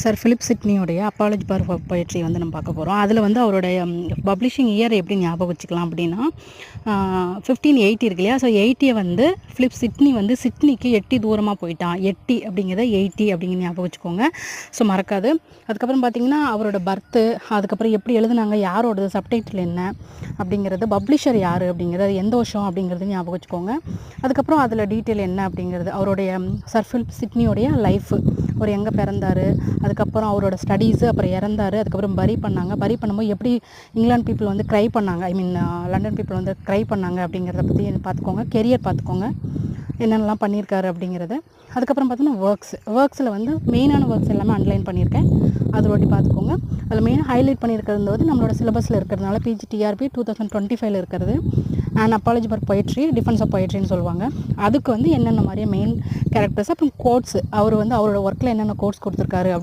Sir Philip சிட்னியோடைய apology for poetry வந்து நம்ம பார்க்க போகிறோம். அதில் வந்து அவருடைய பப்ளிஷிங் இயர் எப்படி ஞாபகம் வச்சுக்கலாம் அப்படின்னா 1580 இருக்கு இல்லையா. ஸோ 80 வந்து ஃபிலிப் சிட்னி வந்து சிட்னிக்கு எட்டி தூரமாக போயிட்டான். எட்டி அப்படிங்கிறத 80 அப்படிங்கிற ஞாபகம் வச்சுக்கோங்க. ஸோ மறக்காது. அதுக்கப்புறம் பார்த்தீங்கன்னா அவரோட பர்த்து, அதுக்கப்புறம் எப்படி எழுதுனாங்க, யாரோடது, சப்டைட்டில் என்ன அப்படிங்கிறது, பப்ளிஷர் யார் அப்படிங்கிறது, எந்த வருஷம் அப்படிங்கிறது ஞாபகம் வச்சுக்கோங்க. அதுக்கப்புறம் அதில் டீட்டெயில் என்ன அப்படிங்கிறது, அவருடைய சர் ஃபிலிப் சிட்னியோடைய லைஃபு, அவர் எங்கே பிறந்தார், அதுக்கப்புறம் அவரோட ஸ்டடீஸு, அப்புறம் இறந்தார், அதுக்கப்புறம் பரி பண்ணாங்க. பரி பண்ணும்போது எப்படி இங்கிலாந்து பீப்புள் வந்து க்ரை பண்ணாங்க, ஐ மீன் லண்டன் பீப்புள் வந்து க்ரை பண்ணாங்க அப்படிங்கிறத பற்றி பார்த்துக்கோங்க. கெரியர் பார்த்துக்கோங்க, என்னென்னலாம் பண்ணியிருக்காரு அப்படிங்கிறது. அதுக்கப்புறம் பார்த்தோன்னா ஒர்க்ஸில் வந்து மெயினான ஒர்க்ஸ் எல்லாமே அண்டர்லைன் பண்ணியிருக்கேன், அது ஒரு வாட்டி பார்த்துக்கோங்க. அதில் மெயினாக ஹைலைட் பண்ணியிருக்கிறது வந்து நம்மளோட சிலபஸில் இருக்கிறதுனால PGTRB 2025 இருக்கிறது and apology for poetry, defence of பொயட்ரின்னு சொல்லுவாங்க. அதுக்கு வந்து என்னென்ன மாதிரியே மெயின் கேரக்டர்ஸ், அப்புறம் கோட்ஸ், அவர் வந்து அவரோட ஒர்க்கில் என்னென்ன கோட்ஸ் கொடுத்துருக்காரு